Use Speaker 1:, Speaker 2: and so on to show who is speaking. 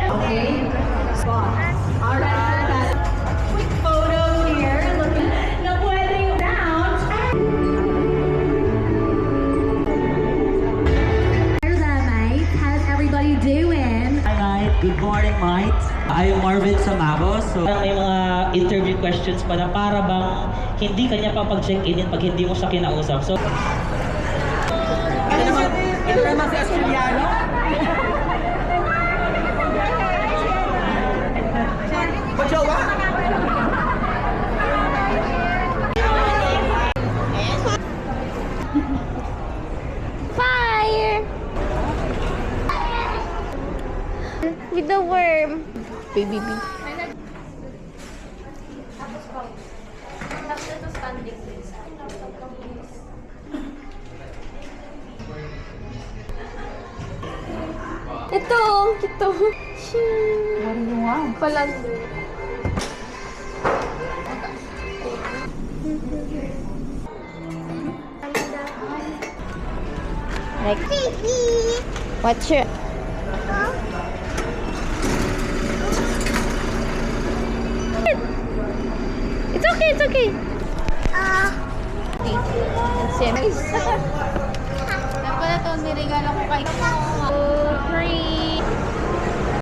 Speaker 1: Okay. Spot. Alright. Quick photo here. Look na pwedeng down.
Speaker 2: Hello there, mate. How's everybody doing?
Speaker 3: Hi, mate. Good morning, mate. I'm Marvin Samagos. So, may mga interview questions pa na para bang hindi kanya pa pag-check-in pag hindi mo siya kinausap. So,
Speaker 4: Ito naman si Australiano. Bajawa?
Speaker 5: Fire! With the worm. Baby bee. Ito, ito. Wow. Palang. Like, what's your... It's okay, it's okay. It's nice. Dapat ito, nirigalo ko kay... 2, 3...